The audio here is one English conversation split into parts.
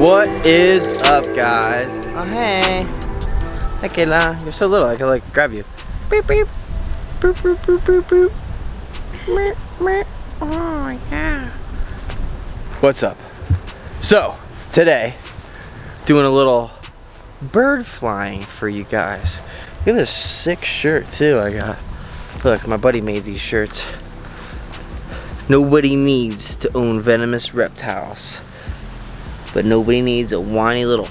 What is up, guys? Oh, hey. Hey, Kayla. You're so little, I can like grab you. Beep, beep. Boop, boop, boop, boop, boop. Meep, meep. Oh, yeah. What's up? So, today, doing a little bird flying for you guys. Look at this sick shirt, too, I got. Look, my buddy made these shirts. Nobody needs to own venomous reptiles, but nobody needs a whiny little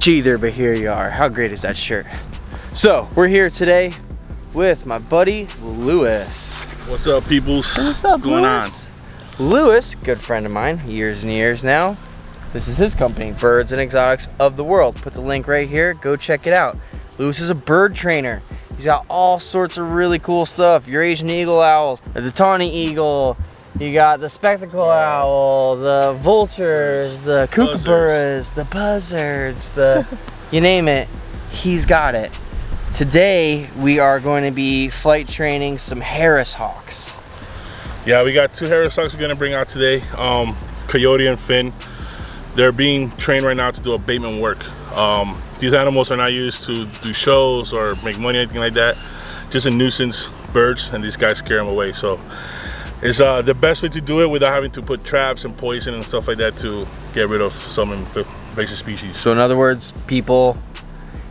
either, but here you are. How great is that shirt? So, we're here today with my buddy, Lewis. What's up, peoples? What's up, going Lewis? Lewis, good friend of mine, years and years now. This is his company, Birds and Exotics of the World. Put the link right here, go check it out. Lewis is a bird trainer. He's got all sorts of really cool stuff. Your Asian eagle owls, the tawny eagle, you got the spectacle owl, the vultures, the kookaburras, the buzzards, the you name it, he's got it. Today we are going to be flight training some Harris hawks. Yeah, we got two Harris hawks we're gonna bring out today. Coyote and Finn. They're being trained right now to do abatement work. These animals are not used to do shows or make money or anything like that. Just a nuisance birds, and these guys scare them away. So it's the best way to do it without having to put traps and poison and stuff like that to get rid of some invasive species. So in other words, people,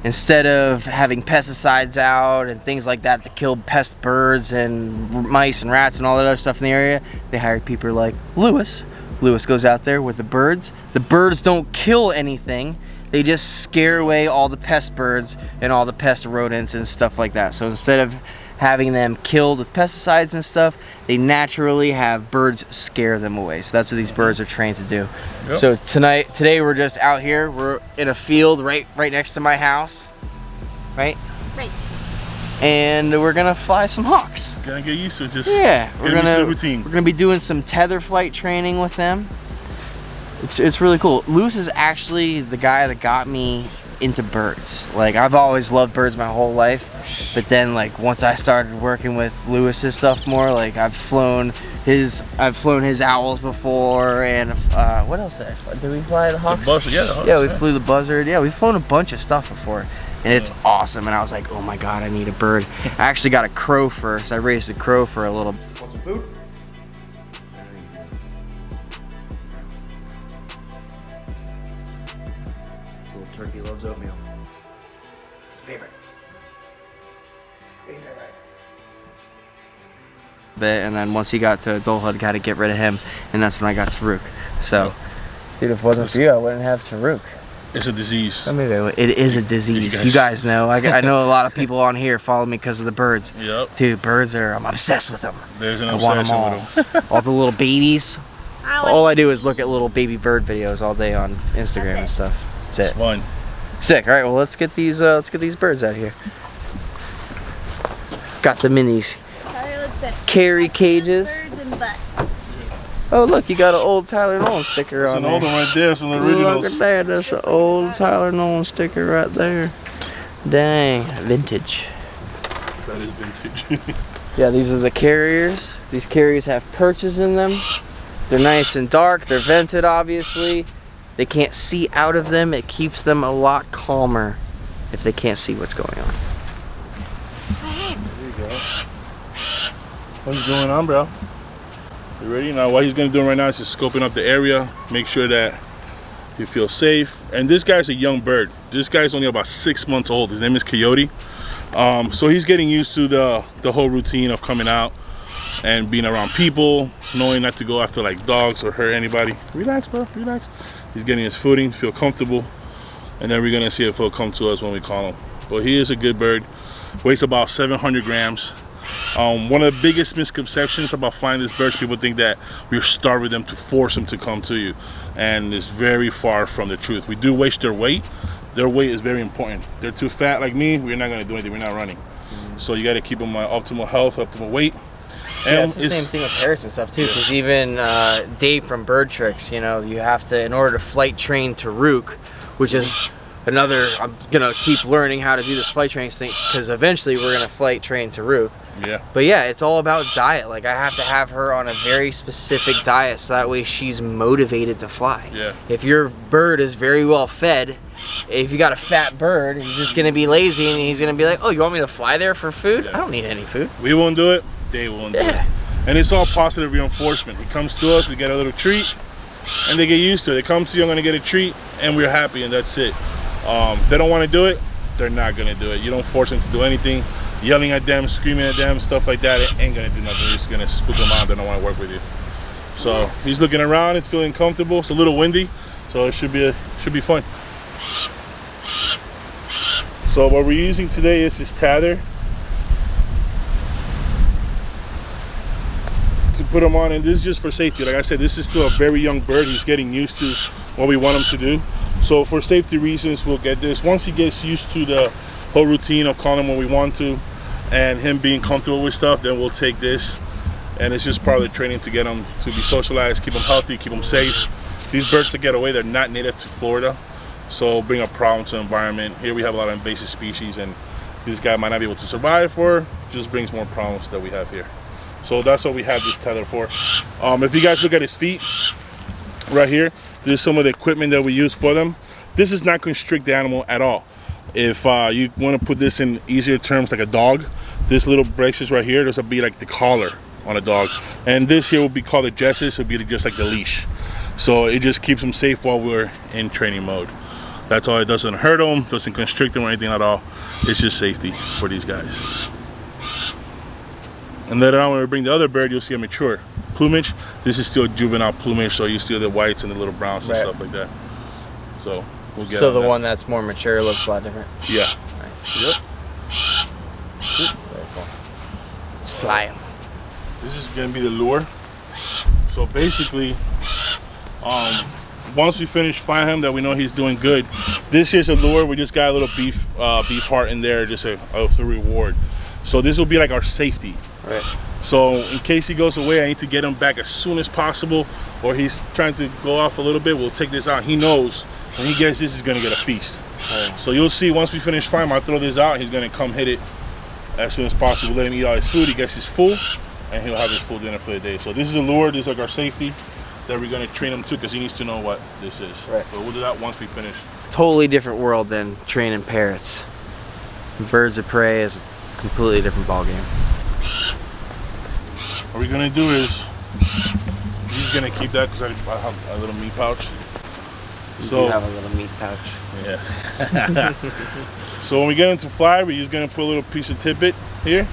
instead of having pesticides out and things like that to kill pest birds and mice and rats and all that other stuff in the area, they hire people like Lewis. Lewis goes out there with the birds. The birds don't kill anything. They just scare away all the pest birds and all the pest rodents and stuff like that. So instead of having them killed with pesticides and stuff, they naturally have birds scare them away. So that's what these birds are trained to do. Yep. So today we're just out here. We're in a field right next to my house, right? Right. And we're gonna fly some hawks. Gonna get used to it, just we're gonna routine. We're gonna be doing some tether flight training with them. It's really cool. Lewis is actually the guy that got me into birds. Like, I've always loved birds my whole life, but then like once I started working with Lewis's stuff more, like I've flown his owls before, and what else did I fly? Did we fly the hawks? The buzzard, yeah, the hawks, yeah, we flew the buzzard. Yeah, we've flown a bunch of stuff before, and it's awesome. And I was like, oh my god, I need a bird. I actually got a crow first. I raised a crow for a little. Want some food? Little turkey loves oatmeal. His favorite. And then once he got to adulthood, got to get rid of him, and that's when I got Taruk. So, dude, if it wasn't for you, I wouldn't have Taruk. It's a disease. I mean, it is a disease. You guys know. I know a lot of people on here follow me because of the birds. Yep. Dude, birds I'm obsessed with them. There's an I want them all. with them. All the little babies. All I do is look at little baby bird videos all day on Instagram and stuff. That's it. It's fun. Sick. All right, well, let's get these birds out here. Got them in these carry cages. Birds and butts. Oh, look, you got an old Tyler Nolan sticker on there. It's an old one right there, some originals. Look at that, that's an old Tyler Nolan sticker right there. Dang, vintage. That is vintage. Yeah, these are the carriers. These carriers have perches in them. They're nice and dark, they're vented obviously. They can't see out of them. It keeps them a lot calmer if they can't see what's going on. There you go. What's going on, bro? You ready? Now what he's gonna do right now is just scoping up the area, make sure that you feel safe. And this guy's a young bird. This guy's only about 6 months old. His name is Coyote. So he's getting used to the whole routine of coming out and being around people, knowing not to go after like dogs or hurt anybody. Relax, bro, relax. He's getting his footing, feel comfortable, and then we're gonna see if he'll come to us when we call him. But he is a good bird. Weighs about 700 grams. One of the biggest misconceptions about flying these birds, people think that we're starving them to force them to come to you, and it's very far from the truth. We do waste their weight. Their weight is very important. They're too fat like me, we're not gonna do anything, we're not running. So you gotta keep them at optimal health, optimal weight. And yeah, it's the same thing with Harris and stuff too, because even Dave from Bird Tricks, you know, you have to, in order to flight train Taruk, which is I'm gonna keep learning how to do this flight training thing because eventually we're gonna flight train to Rook. Yeah. But yeah, it's all about diet. Like I have to have her on a very specific diet so that way she's motivated to fly. Yeah. If your bird is very well fed, if you got a fat bird, he's just gonna be lazy and he's gonna be like, oh, you want me to fly there for food? Yeah. I don't need any food. We won't do it, they won't do it. And it's all positive reinforcement. He comes to us, we get a little treat, and they get used to it. They come to you, I'm gonna get a treat, and we're happy, and that's it. They don't want to do it, they're not gonna do it. You don't force them to do anything. Yelling at them, screaming at them, stuff like that, it ain't gonna do nothing. You're just gonna spook them out. They don't want to work with you. So he's looking around. It's feeling comfortable. It's a little windy, so it should be fun. So what we're using today is this Tether to put him on, and this is just for safety. Like I said, this is still a very young bird. He's getting used to what we want him to do. So for safety reasons, we'll get this. Once he gets used to the whole routine of calling him when we want to and him being comfortable with stuff, then we'll take this. And it's just part of the training to get him to be socialized, keep him healthy, keep him safe. These birds to get away, they're not native to Florida, so bring a problem to the environment. Here we have a lot of invasive species, and this guy might not be able to survive for, just brings more problems that we have here. So that's what we have this Tether for. If you guys look at his feet right here, this is some of the equipment that we use for them. This does not constrict the animal at all. If you want to put this in easier terms, like a dog, this little braces right here, this will be like the collar on a dog, and this here will be called the jesses. It will be just like the leash. So it just keeps them safe while we're in training mode. That's all. It doesn't hurt them, doesn't constrict them or anything at all. It's just safety for these guys. And later on, when we bring the other bird, you'll see a mature plumage. This is still juvenile plumage, so you see the whites and the little browns and stuff like that. So we'll get So on the that. one that's more mature looks a lot different. Yeah. Nice. Yep. Very cool. Let's fly him. This is gonna be the lure. So basically, once we finish flying him, that we know he's doing good, this here's a lure. We just got a little beef heart in there, just a reward. So this will be like our safety. Right. So in case he goes away, I need to get him back as soon as possible, or he's trying to go off a little bit, we'll take this out. He knows when he gets this, he's gonna get a feast. Right. So you'll see once we finish flying, I'll throw this out, he's gonna come hit it as soon as possible. Let him eat all his food, he gets his full, and he'll have his full dinner for the day. So this is a lure, this is like our safety that we're gonna train him to, because he needs to know what this is. Right. So we'll do that once we finish. Totally different world than training parrots. Birds of prey is a completely different ballgame. What we're gonna do is, he's gonna keep that because I have a little meat pouch. You do have a little meat pouch. Yeah. So when we get him to fly, we're just gonna put a little piece of tidbit here,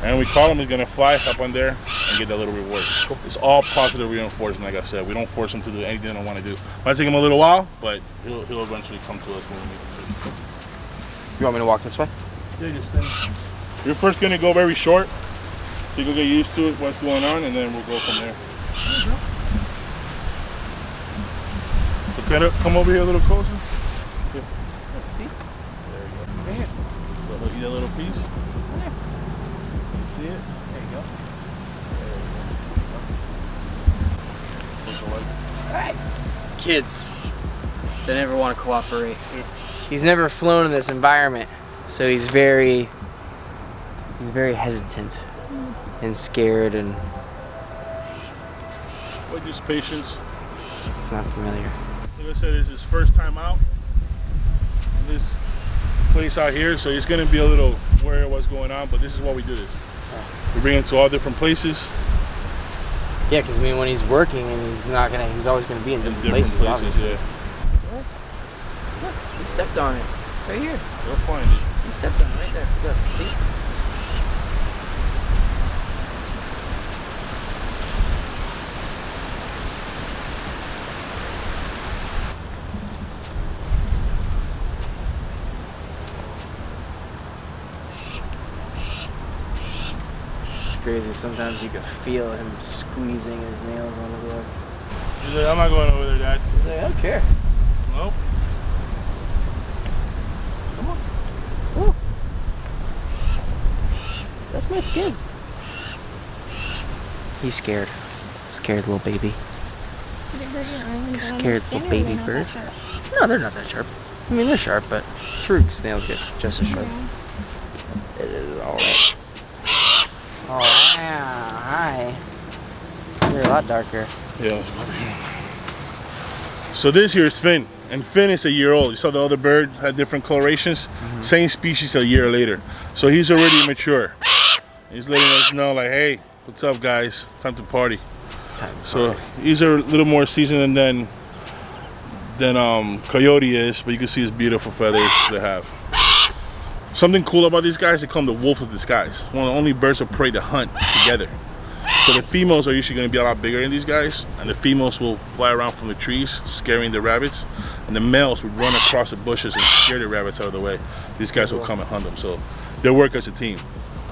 and we call him, he's gonna fly up on there and get that little reward. It's all positive reinforcement, like I said. We don't force him to do anything they don't want to do. Might take him a little while, but he'll eventually come to us when we need him to. You want me to walk this way? Yeah, just stand. You're first gonna go very short, so you can get used to it, what's going on, and then we'll go from there. So kind of come over here a little closer. Yeah. See? There we go. Right here. So he'll eat a little piece. There. You see it? There you go. Alright. Kids. They never want to cooperate. He's never flown in this environment, so he's very hesitant and scared, and But just patience. it's not familiar. Like I said, it's his first time out in this place out here, so he's gonna be a little wary of what's going on, but this is why we do this. We bring him to all different places. Yeah, because I mean, when he's working, and he's always gonna be in different places. Obviously. Yeah. Look, you stepped on it. It's right here. They'll find it. You stepped on it right there. Look, see? It's crazy. Sometimes you can feel him squeezing his nails on the door. He's like, I'm not going over there, Dad. He's like, I don't care. Nope. Come on. Ooh. That's my skin. He's scared. Scared little baby. Scared little baby bird. No, they're not that sharp. I mean, they're sharp, but Taruk snails get just as sharp. It is alright. Oh, wow. Hi. You're a lot darker. Yeah. So this here is Finn, and Finn is a year old. You saw the other bird had different colorations. Same species a year later. So he's already mature. He's letting us know, like, hey, what's up, guys? Time to party. So these are a little more seasoned than Coyote is, but you can see his beautiful feathers they have. Something cool about these guys, they call them the wolf of the skies. One of the only birds of prey to hunt together. So the females are usually going to be a lot bigger than these guys, and the females will fly around from the trees, scaring the rabbits, and the males would run across the bushes and scare the rabbits out of the way. These guys will come and hunt them, so they work as a team.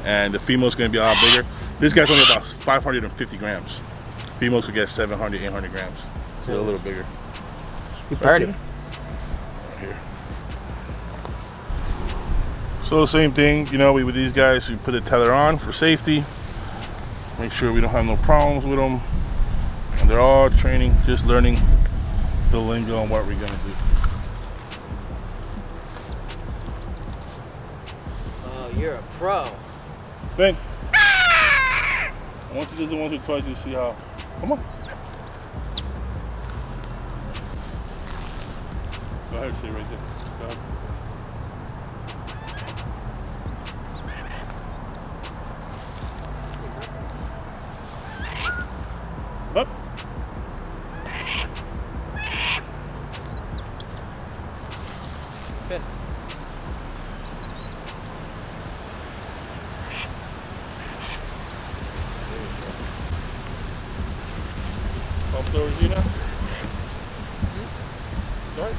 And the female's going to be a lot bigger. This guy's only about 550 grams. Females could get 700, 800 grams. So they're a little bigger. You party. Right here. So the same thing, you know, with these guys, we put the tether on for safety. Make sure we don't have no problems with them. And they're all training, just learning the lingo and what we're gonna do. Oh, you're a pro. Ben, once you do it once or twice, you see how. Come on. Go ahead, stay right there. Go ahead. Up. Good. Up there, Regina. Start.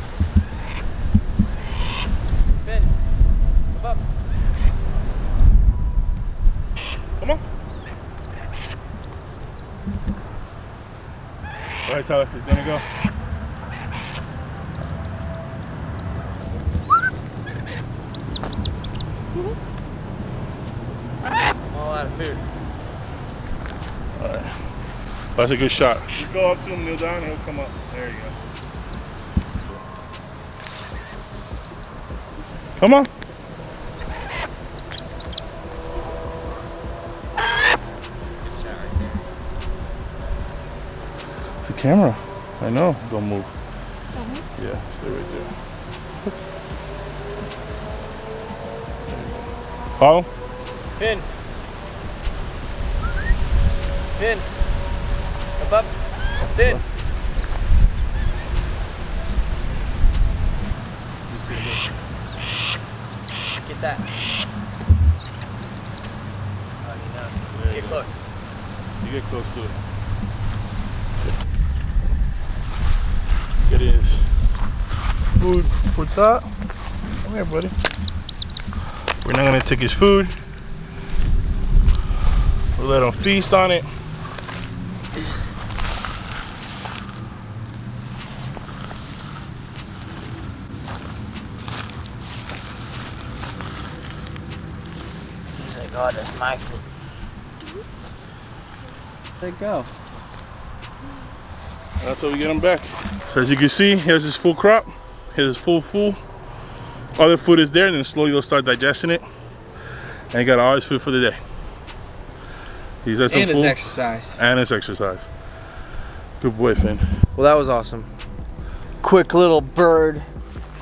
Ben, come up. Come on. All right, Tyler, he's gonna go. All out of food. All right. That's a good shot. Just go up to him, kneel down, and he'll come up. There you go. Come on. The camera. I know. Don't move. Yeah, stay right there. Follow. Finn. Finn. Up. Finn. Get that. Get close. You get close to it. Get his food for that. Come here, buddy. We're not gonna take his food. We'll let him feast on it. He's like, oh, that's my food. Where'd it go? That's how we get him back. So as you can see, he has his full crop. He has his full. Other food is there, and then slowly he'll start digesting it. And he got all his food for the day. He's had some And food. his exercise. And his exercise. Good boy, Finn. Well, that was awesome. Quick little bird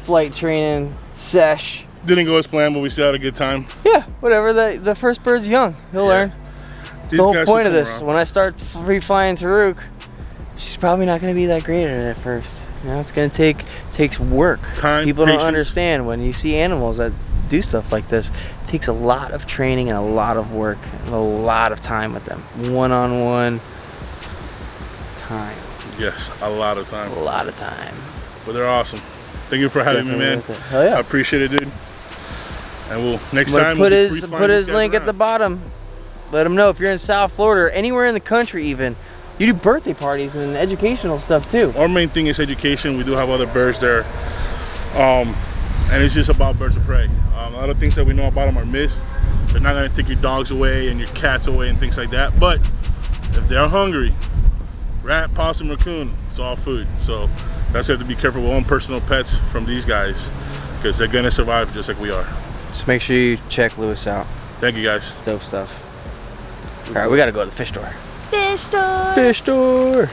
flight training sesh. Didn't go as planned, but we still had a good time. Yeah, whatever. The first bird's young. He'll learn. That's These the whole guys point of will come this. around. When I start free flying Taruk, she's probably not going to be that great at it at first. You know, it's going to takes work. Time, People patience. don't understand when you see animals that do stuff like this. It takes a lot of training and a lot of work and a lot of time with them. One-on-one time. Yes, a lot of time. A lot of time. But they're awesome. Thank you for having me, man. Hell yeah. I appreciate it, dude. And we'll next I'm gonna time put we'll be his free flying these guys link at the around. bottom. Let him know if you're in South Florida or anywhere in the country even. You do birthday parties and educational stuff too. Our main thing is education. We do have other birds there. And it's just about birds of prey. A lot of things that we know about them are myths. They're not gonna take your dogs away and your cats away and things like that. But if they're hungry, rat, possum, raccoon, it's all food. So That's why you have to be careful with own personal pets from these guys, because they're gonna survive just like we are. So make sure you check Lewis out. Thank you guys. Dope stuff. All right, we gotta go to the fish store. Fish store. Fish store.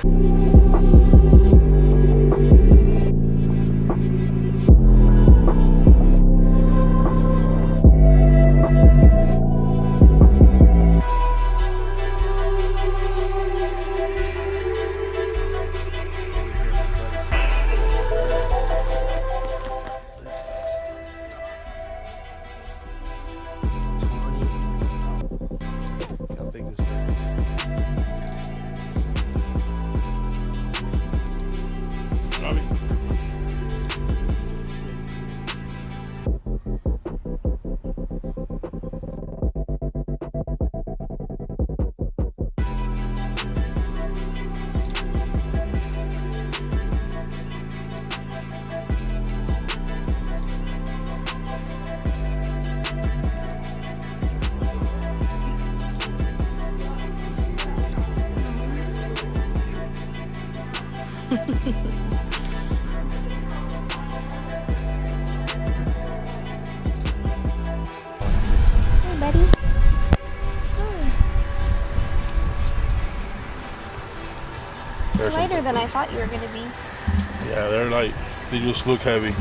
Hey, buddy. You're lighter than I thought you were gonna be. Yeah, they're light. They just look heavy.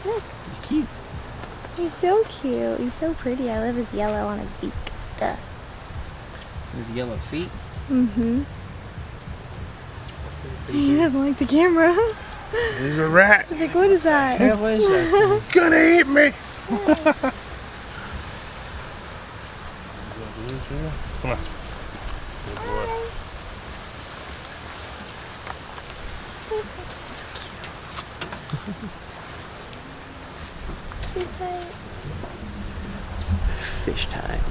Look, He's cute. he's so cute. He's so pretty. I love his yellow on his beak. His yellow feet. Mm-hmm. He doesn't like the camera. He's a rat. He's like, what is that? Yeah, what is that? Gonna eat me. Come on. Good boy. So tight. Fish time.